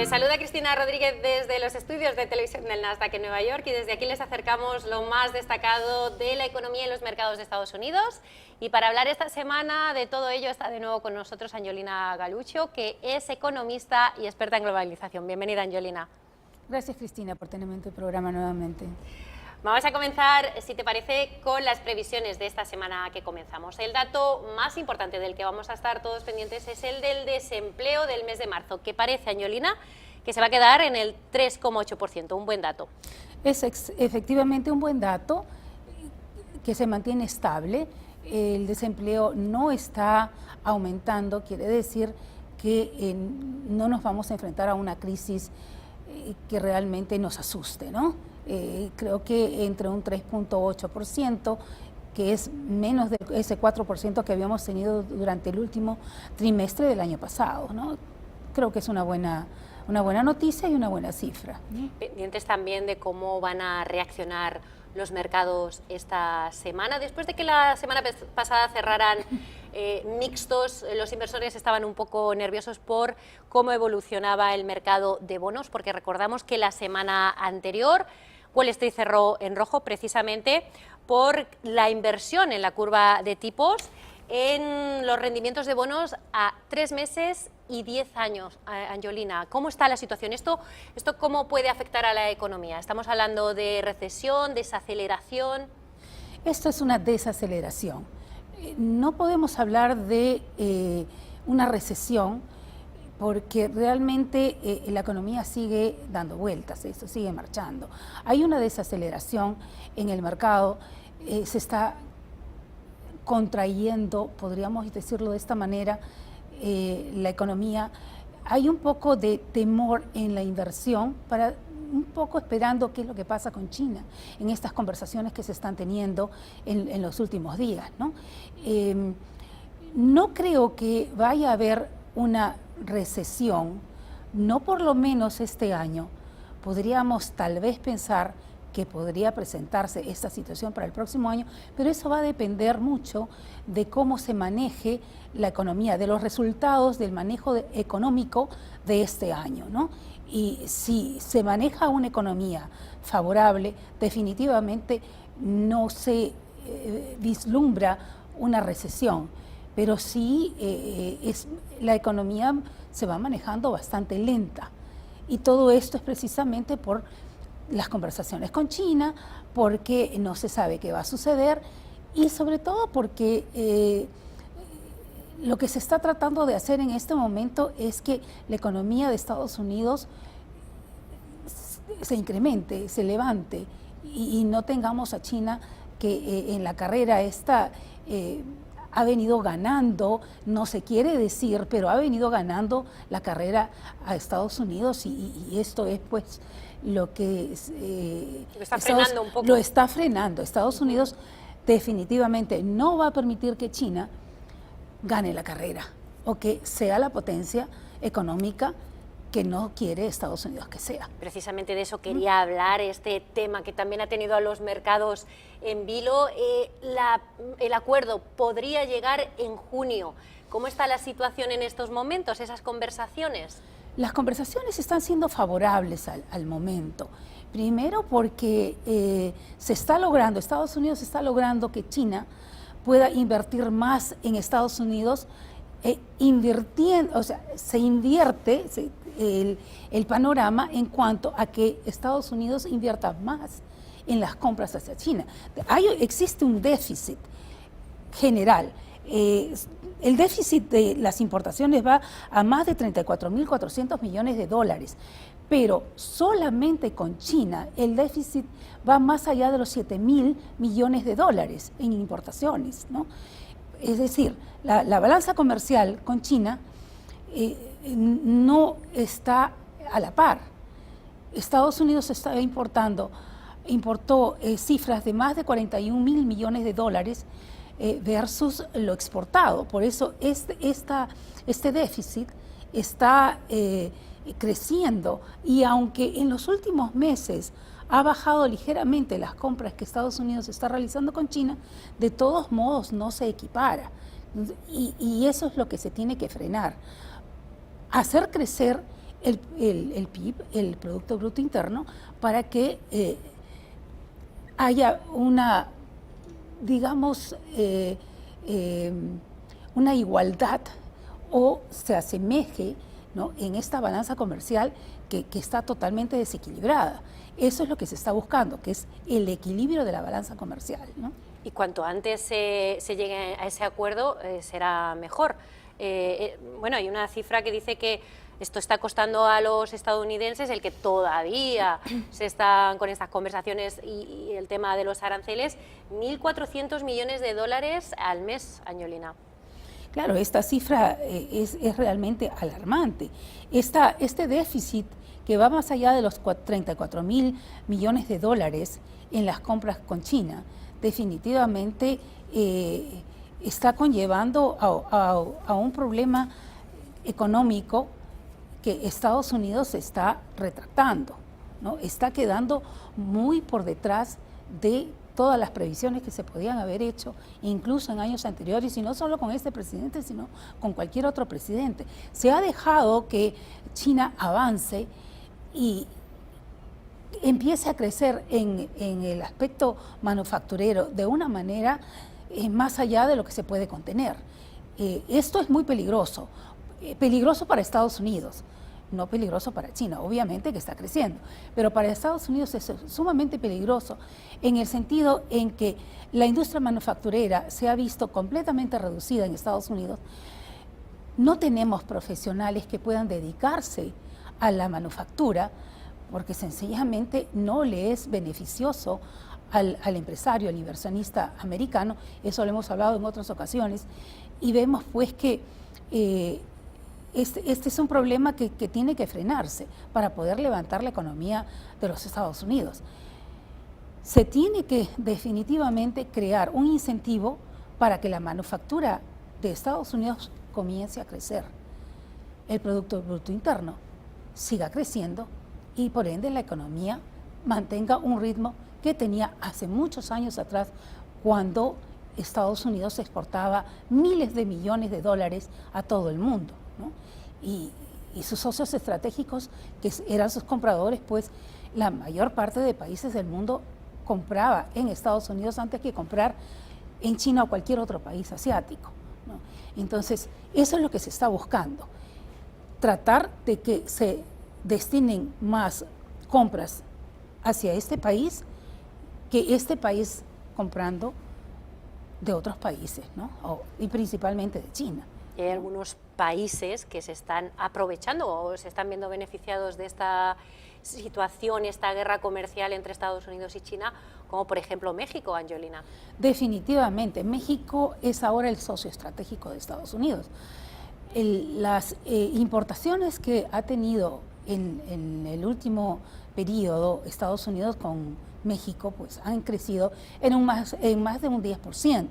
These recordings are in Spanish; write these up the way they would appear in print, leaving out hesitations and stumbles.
Les saluda Cristina Rodríguez desde los estudios de televisión del Nasdaq en Nueva York y desde aquí les acercamos lo más destacado de la economía y los mercados de Estados Unidos. Y para hablar esta semana de todo ello está de nuevo con nosotros Angiolina Galuccio, que es economista y experta en globalización. Bienvenida, Angiolina. Gracias, Cristina, por tenerme en tu programa nuevamente. Vamos a comenzar, si te parece, con las previsiones de esta semana que comenzamos. El dato más importante del que vamos a estar todos pendientes es el del desempleo del mes de marzo, que parece, Angiolina, que se va a quedar en el 3,8%, un buen dato. Es efectivamente un buen dato que se mantiene estable. El desempleo no está aumentando, quiere decir que no nos vamos a enfrentar a una crisis que realmente nos asuste, ¿no? Creo que entre un 3,8%, que es menos de ese 4% que habíamos tenido durante el último trimestre del año pasado, ¿no? Creo que es una buena noticia y una buena cifra. Pendientes también de cómo van a reaccionar los mercados esta semana. Después de que la semana pasada cerraran mixtos, los inversores estaban un poco nerviosos por cómo evolucionaba el mercado de bonos, porque recordamos que la semana anterior Wall Street cerró en rojo precisamente por la inversión en la curva de tipos en los rendimientos de bonos a 3 meses y 10 años. Angiolina, ¿cómo está la situación? ¿Esto cómo puede afectar a la economía? ¿Estamos hablando de recesión, desaceleración? Esto es una desaceleración. No podemos hablar de una recesión porque realmente la economía sigue dando vueltas, esto sigue marchando. Hay una desaceleración en el mercado, se está contrayendo, podríamos decirlo de esta manera, la economía. Hay un poco de temor en la inversión, para un poco esperando qué es lo que pasa con China en estas conversaciones que se están teniendo en los últimos días, ¿no? No creo que vaya a haber una recesión, no por lo menos este año. Podríamos tal vez pensar que podría presentarse esta situación para el próximo año, pero eso va a depender mucho de cómo se maneje la economía, de los resultados del manejo económico de este año, ¿no? Y si se maneja una economía favorable, definitivamente no se vislumbra una recesión, pero sí la economía se va manejando bastante lenta. Y todo esto es precisamente por las conversaciones con China, porque no se sabe qué va a suceder y sobre todo porque lo que se está tratando de hacer en este momento es que la economía de Estados Unidos se incremente, se levante y no tengamos a China que en la carrera esta ha venido ganando, no se quiere decir, pero ha venido ganando la carrera a Estados Unidos y esto es pues lo que lo está frenando un poco. Lo está frenando. Estados Unidos definitivamente no va a permitir que China gane la carrera o que sea la potencia económica que no quiere Estados Unidos que sea. Precisamente de eso quería hablar, este tema que también ha tenido a los mercados en vilo. El acuerdo podría llegar en junio. ¿Cómo está la situación en estos momentos, esas conversaciones? Las conversaciones están siendo favorables al momento. Primero porque se está logrando, Estados Unidos está logrando que China pueda invertir más en Estados Unidos, invirtiendo, o sea, se invierte el panorama en cuanto a que Estados Unidos invierta más en las compras hacia China. Existe un déficit general. El déficit de las importaciones va a más de 34.400 millones de dólares, pero solamente con China el déficit va más allá de los 7.000 millones de dólares en importaciones, ¿no? Es decir, la balanza comercial con China no está a la par. Estados Unidos importó cifras de más de 41.000 millones de dólares versus lo exportado. Por eso este déficit está creciendo y aunque en los últimos meses ha bajado ligeramente las compras que Estados Unidos está realizando con China, de todos modos no se equipara. Y eso es lo que se tiene que frenar. Hacer crecer el PIB, el Producto Bruto Interno, para que haya una, digamos, una igualdad o se asemeje, ¿no?, en esta balanza comercial que está totalmente desequilibrada. Eso es lo que se está buscando, que es el equilibrio de la balanza comercial, ¿no? Y cuanto antes se llegue a ese acuerdo, será mejor. Bueno, hay una cifra que dice que esto está costando a los estadounidenses el que todavía se están con estas conversaciones y el tema de los aranceles, 1.400 millones de dólares al mes, Angelina. Claro, esta cifra es realmente alarmante. Este déficit que va más allá de los 34.000 millones de dólares en las compras con China, definitivamente está conllevando a un problema económico que Estados Unidos está retractando, ¿no? Está quedando muy por detrás de todas las previsiones que se podían haber hecho, incluso en años anteriores, y no solo con este presidente, sino con cualquier otro presidente. Se ha dejado que China avance y empiece a crecer en el aspecto manufacturero de una manera más allá de lo que se puede contener. Esto es muy peligroso, peligroso para Estados Unidos, no peligroso para China, obviamente que está creciendo, pero para Estados Unidos es sumamente peligroso en el sentido en que la industria manufacturera se ha visto completamente reducida en Estados Unidos. No tenemos profesionales que puedan dedicarse a la manufactura porque sencillamente no le es beneficioso al empresario, al inversionista americano. Eso lo hemos hablado en otras ocasiones y vemos pues que este es un problema que tiene que frenarse para poder levantar la economía de los Estados Unidos. Se tiene que definitivamente crear un incentivo para que la manufactura de Estados Unidos comience a crecer. El Producto Bruto Interno siga creciendo y por ende la economía mantenga un ritmo que tenía hace muchos años atrás cuando Estados Unidos exportaba miles de millones de dólares a todo el mundo, ¿no? Y sus socios estratégicos, que eran sus compradores, pues la mayor parte de países del mundo compraba en Estados Unidos antes que comprar en China o cualquier otro país asiático, ¿no? Entonces, eso es lo que se está buscando, tratar de que se destinen más compras hacia este país que este país comprando de otros países, ¿no? Y principalmente de China. Y hay algunos países que se están aprovechando o se están viendo beneficiados de esta situación, esta guerra comercial entre Estados Unidos y China, como por ejemplo México, Angelina. Definitivamente, México es ahora el socio estratégico de Estados Unidos. Las importaciones que ha tenido en el último periodo Estados Unidos con México pues han crecido en más de un 10%.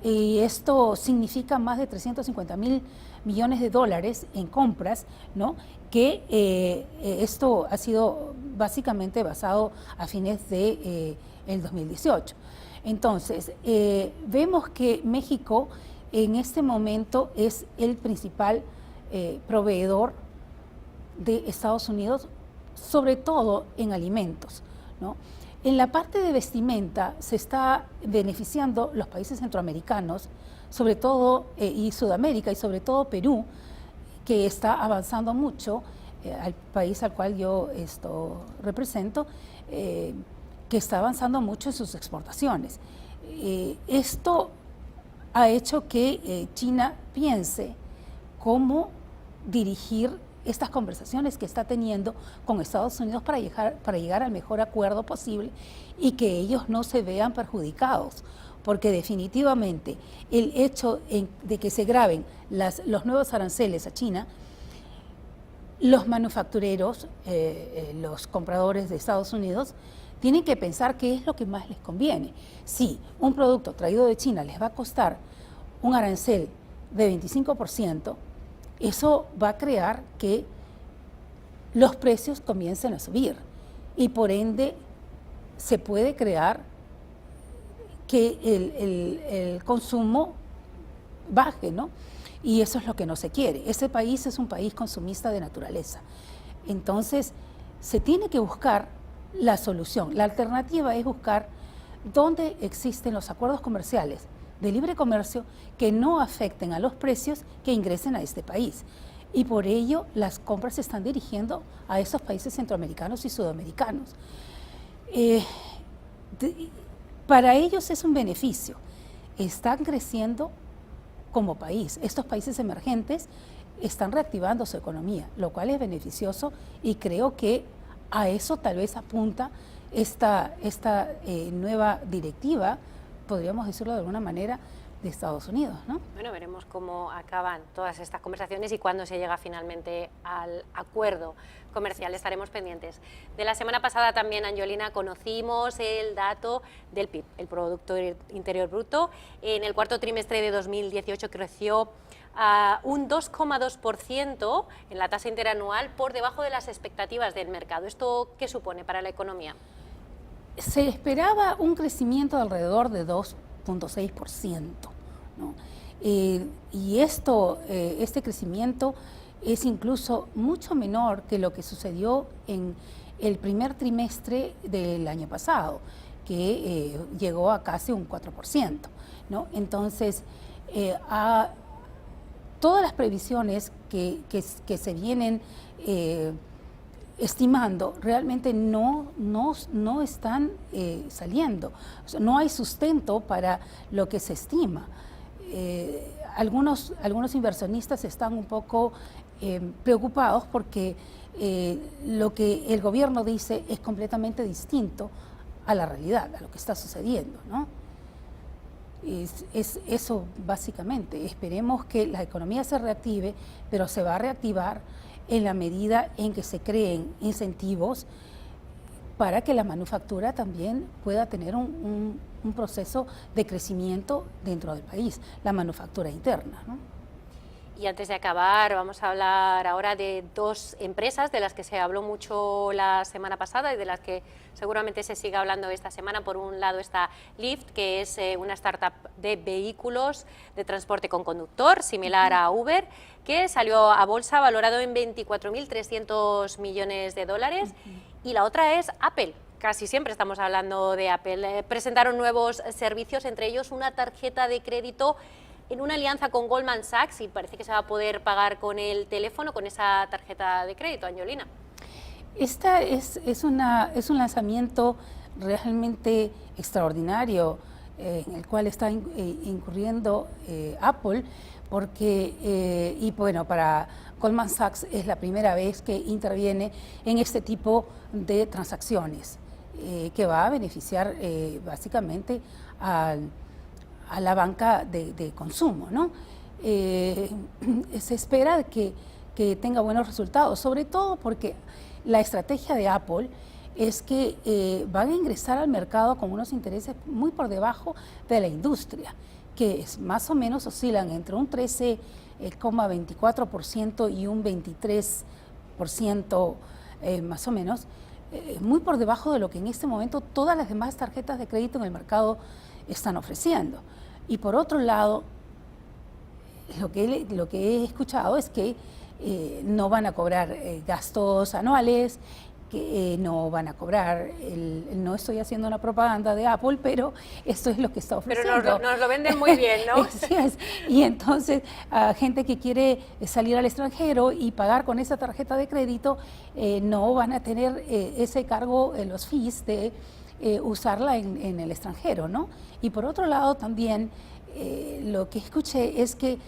Y esto significa más de 350.000 millones de dólares en compras, ¿no? Que esto ha sido básicamente basado a fines de el 2018. Entonces, vemos que México en este momento es el principal proveedor de Estados Unidos, sobre todo en alimentos, ¿no? En la parte de vestimenta se está beneficiando los países centroamericanos, sobre todo, y Sudamérica, y sobre todo Perú, que está avanzando mucho, al país al cual yo represento, que está avanzando mucho en sus exportaciones. Esto ha hecho que China piense cómo dirigir estas conversaciones que está teniendo con Estados Unidos para llegar al mejor acuerdo posible y que ellos no se vean perjudicados, porque definitivamente el hecho de que se graben los nuevos aranceles a China, los manufactureros, los compradores de Estados Unidos, tienen que pensar qué es lo que más les conviene. Si un producto traído de China les va a costar un arancel de 25%, eso va a crear que los precios comiencen a subir y por ende se puede crear que el consumo baje, ¿no? y eso es lo que no se quiere. Ese país es un país consumista de naturaleza. Entonces, se tiene que buscar la solución. La alternativa es buscar dónde existen los acuerdos comerciales de libre comercio que no afecten a los precios que ingresen a este país. Y por ello las compras se están dirigiendo a esos países centroamericanos y sudamericanos. Para ellos es un beneficio. Están creciendo como país. Estos países emergentes están reactivando su economía, lo cual es beneficioso y creo que a eso tal vez apunta esta nueva directiva, podríamos decirlo de alguna manera, de Estados Unidos, ¿no? Bueno, veremos cómo acaban todas estas conversaciones y cuándo se llega finalmente al acuerdo comercial. Estaremos pendientes. De la semana pasada también, Angiolina, conocimos el dato del PIB, el Producto Interior Bruto. En el cuarto trimestre de 2018 creció a un 2,2% en la tasa interanual, por debajo de las expectativas del mercado. ¿Esto qué supone para la economía? Se esperaba un crecimiento de alrededor de 2,6%, ¿no? Y este crecimiento es incluso mucho menor que lo que sucedió en el primer trimestre del año pasado, que llegó a casi un 4%, ¿no? Entonces, todas las previsiones que se vienen estimando realmente no están saliendo. O sea, no hay sustento para lo que se estima. Algunos inversionistas están un poco preocupados porque lo que el gobierno dice es completamente distinto a la realidad, a lo que está sucediendo, ¿no? Es eso básicamente. Esperemos que la economía se reactive, pero se va a reactivar en la medida en que se creen incentivos para que la manufactura también pueda tener un proceso de crecimiento dentro del país, la manufactura interna, ¿no? Y antes de acabar, vamos a hablar ahora de dos empresas de las que se habló mucho la semana pasada y de las que seguramente se siga hablando esta semana. Por un lado está Lyft, que es una startup de vehículos de transporte con conductor, similar a Uber, que salió a bolsa valorado en 24.300 millones de dólares. Y la otra es Apple. Casi siempre estamos hablando de Apple. Presentaron nuevos servicios, entre ellos una tarjeta de crédito en una alianza con Goldman Sachs, y parece que se va a poder pagar con el teléfono con esa tarjeta de crédito. Angiolina. Esta es un lanzamiento realmente extraordinario en el cual está incurriendo Apple, porque, y bueno, para Goldman Sachs es la primera vez que interviene en este tipo de transacciones, que va a beneficiar básicamente a la banca de consumo, ¿no? Se espera que tenga buenos resultados, sobre todo porque la estrategia de Apple es que van a ingresar al mercado con unos intereses muy por debajo de la industria, que es, más o menos oscilan entre un 13,24% y un 23%, más o menos, muy por debajo de lo que en este momento todas las demás tarjetas de crédito en el mercado están ofreciendo. Y por otro lado, lo que he escuchado es que no van a cobrar gastos anuales, que no van a cobrar, no estoy haciendo una propaganda de Apple, pero esto es lo que está ofreciendo. Pero nos lo venden muy bien, ¿no? Así es. Y entonces, gente que quiere salir al extranjero y pagar con esa tarjeta de crédito, no van a tener ese cargo, los fees de usarla en el extranjero, ¿no? Y por otro lado también lo que escuché es que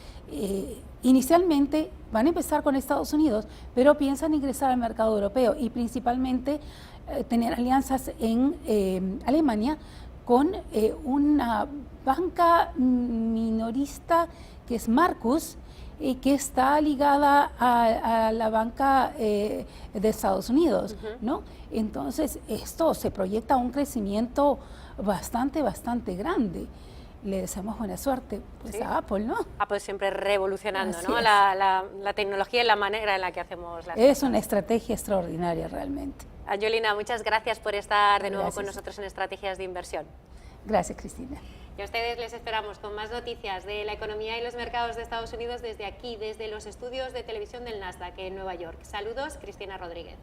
inicialmente van a empezar con Estados Unidos, pero piensan ingresar al mercado europeo y principalmente tener alianzas en Alemania con una banca minorista que es Marcus, que está ligada a la banca de Estados Unidos, ¿no? Entonces, esto se proyecta a un crecimiento bastante grande. Le deseamos buena suerte pues, a Apple, ¿no? Apple siempre revolucionando, ¿no? Es. La tecnología y la manera en la que hacemos las Es cosas. una estrategia extraordinaria realmente. Angiolina, muchas gracias por estar de nuevo Gracias. con nosotros en Estrategias de Inversión. Gracias, Cristina. Y a ustedes les esperamos con más noticias de la economía y los mercados de Estados Unidos desde aquí, desde los estudios de televisión del Nasdaq en Nueva York. Saludos, Cristina Rodríguez.